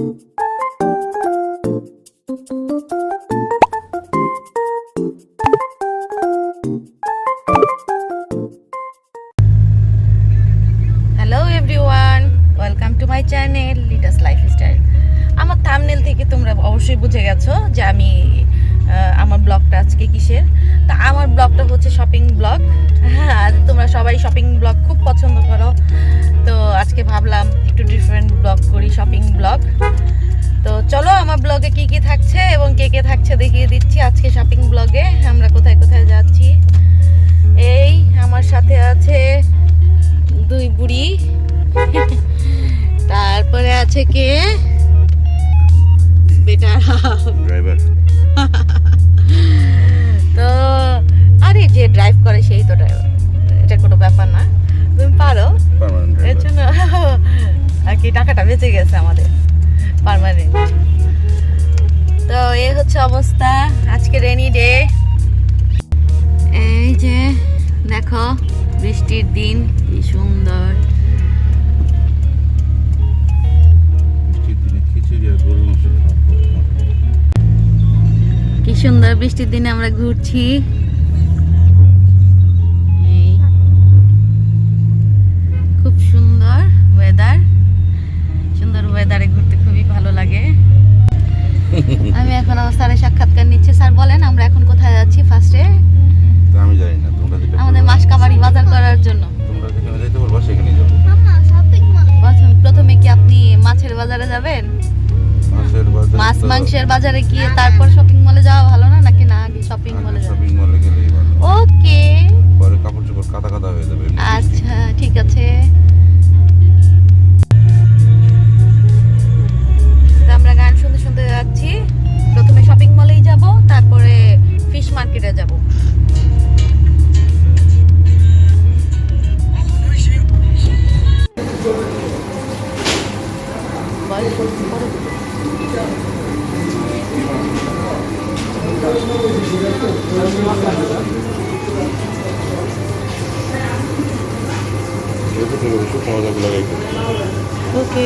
Hello everyone, welcome to my channel লিটাস লাইফস্টাইল। আমার থাম্বনেল থেকে তোমরা অবশ্যই বুঝে গেছো যে আমি আমার ব্লগটা আজকে কিসের। তা আমার ব্লগটা হচ্ছে শপিং ব্লগ। হ্যাঁ, তোমরা সবাই শপিং ব্লগ খুব পছন্দ করো, তো আজকে ভাবলাম একটু ডিফারেন্ট ব্লগ করি, শপিং ব্লগ। তো চলো আমার ব্লগে কি কি থাকছে এবং কে কে থাকছে দেখিয়ে দিচ্ছি। আজকে শপিং ব্লগে আমরা কোথায় কোথায় যাচ্ছি। এই আমার সাথে আছে দুই বুড়ি, তারপরে আছে কে বেটা ড্রাইভার। তো আরে যে ড্রাইভ করে সেই তো ড্রাইভার, এটা কোনো ব্যাপার না, তুমি পারো। এর জন্য আর কি টাকাটা বেঁচে গেছে আমাদের পার্মানেন্ট। তো এই হচ্ছে অবস্থা, আজকে রেনি ডে। এই যে দেখো বৃষ্টির দিন, কি সুন্দর। কি সুন্দর বৃষ্টির দিনে আমরা ঘুরছি। খুব সুন্দর ওয়েদার, সুন্দর ওয়েদারে ঘুরতে খুবই ভালো লাগে। আমি এখন আমার স্যারের সাক্ষাৎকার নিচ্ছি। স্যার বলেন আমরা এখন কোথায় যাচ্ছি? ফার্স্টে আমি জানি না, তোমরা যেটা আমাদের মাসকাবাড়ি বাজার করার জন্য। তোমরা যেখানে যাইতে বলবা সেখানেই যাবো। প্রথমে কি আপনি মাছের বাজারে যাবেন? মাছ মাংসের বাজারে গিয়ে তারপর শপিং মলে যাওয়া ভালো না, নাকি না আগে শপিং মলে যাওয়া? শপিং মলে গেলেই ভালো। ওকে, পরে কাপড় চোপড় কাদা কাদা হয়ে যাবে। আচ্ছা ঠিক আছে। আমরা গান শুনতে শুনতে যাচ্ছি। প্রথমে শপিং মলেই যাব, তারপরে ফিশ মার্কেটে যাব। ওকে,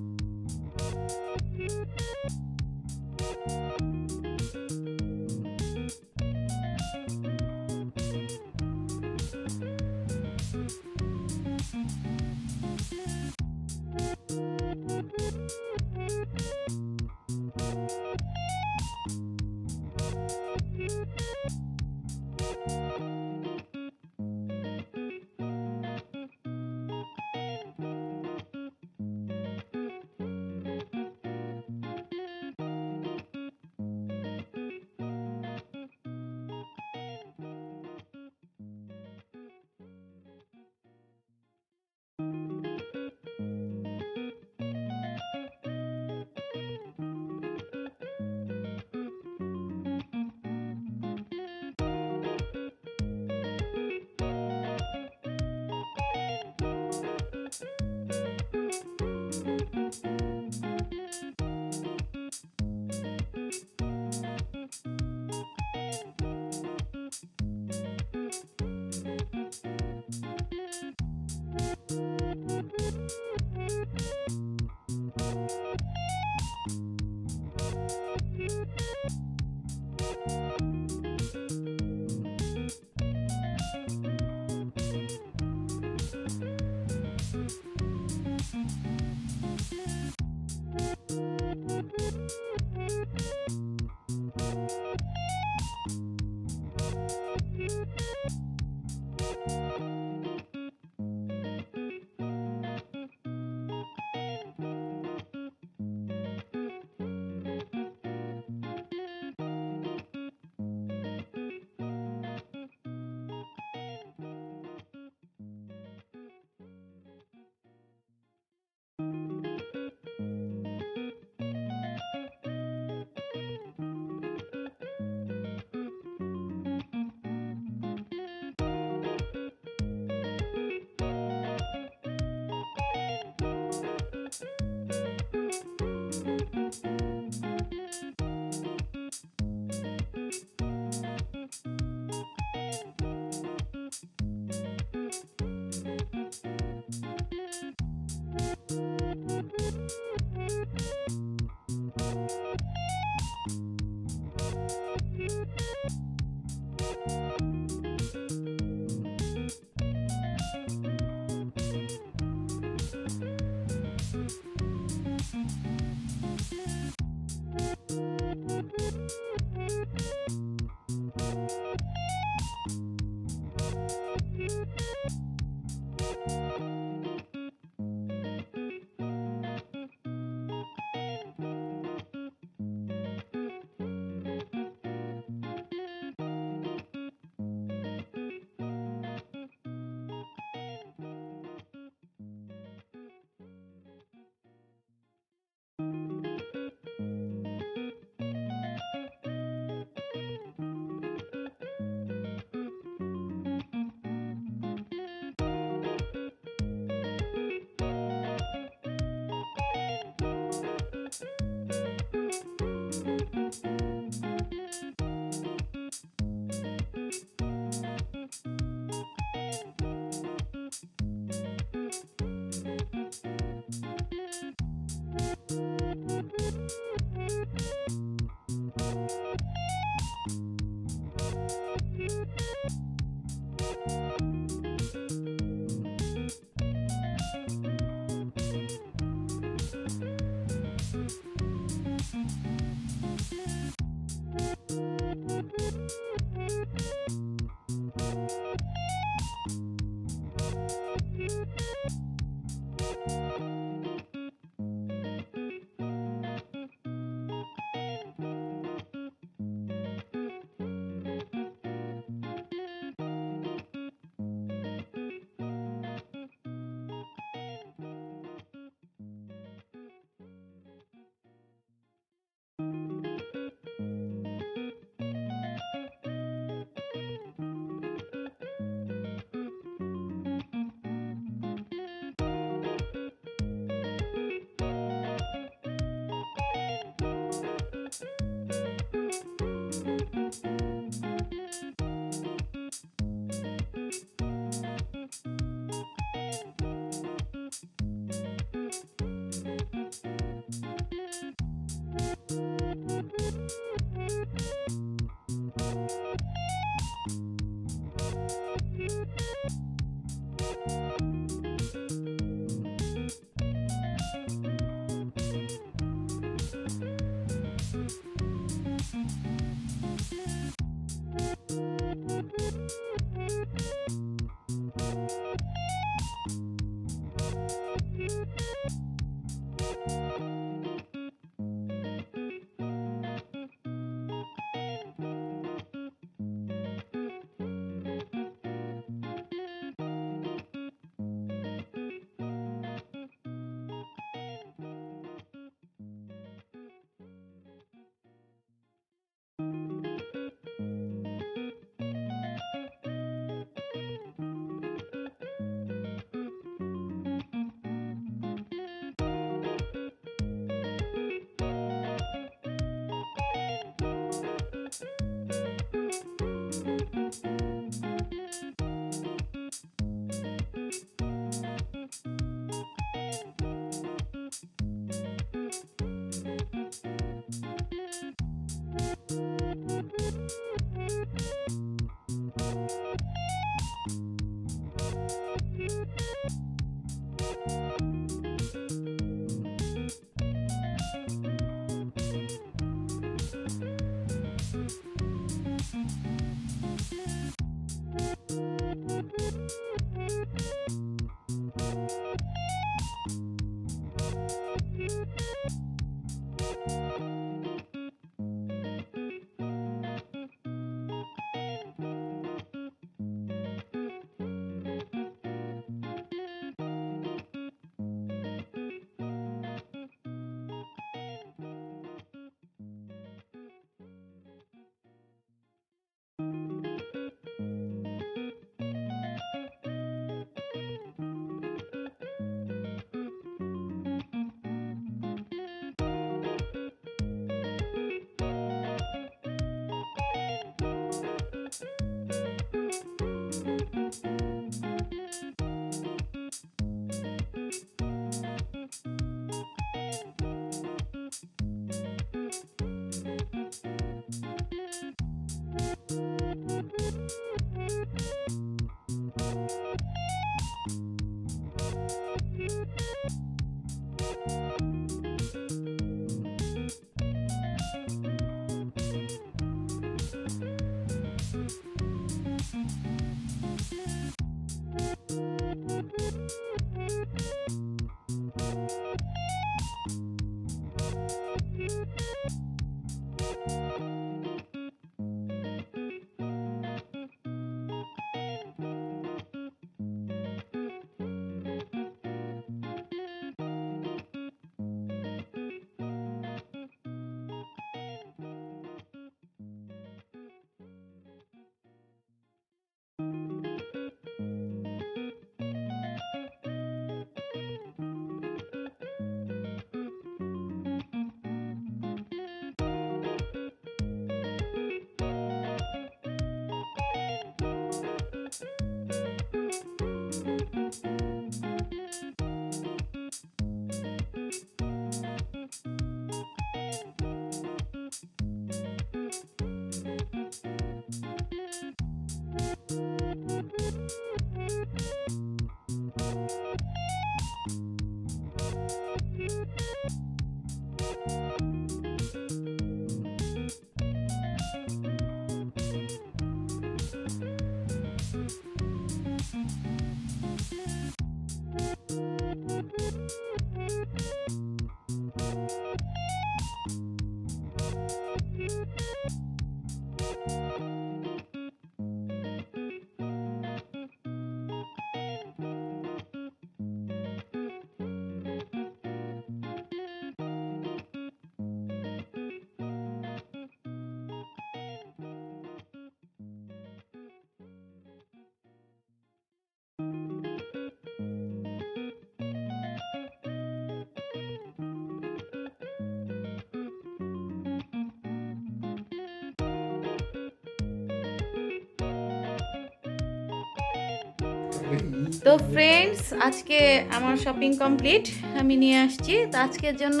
তো ফ্রেন্ডস, আজকে আমার শপিং কমপ্লিট, আমি নিয়ে আসছি। তো আজকের জন্য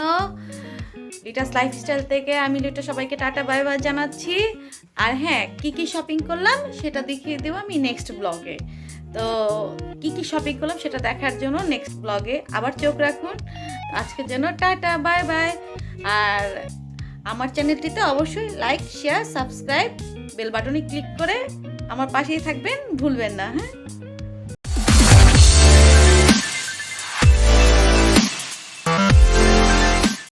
লিটাস লাইফস্টাইল থেকে আমি লিটা সবাইকে টাটা বাই বাই জানাচ্ছি। আর হ্যাঁ, কি কি শপিং করলাম সেটা দেখিয়ে দেবো আমি নেক্সট ব্লগে। তো কি কি শপিং করলাম সেটা দেখার জন্য নেক্সট ব্লগে আবার চোখ রাখুন। আজকের জন্য টাটা বাই বাই। আর আমার চ্যানেলটিতে অবশ্যই লাইক, শেয়ার, সাবস্ক্রাইব, বেল বাটনে ক্লিক করে আমার পাশেই থাকবেন, ভুলবেন না। হ্যাঁ।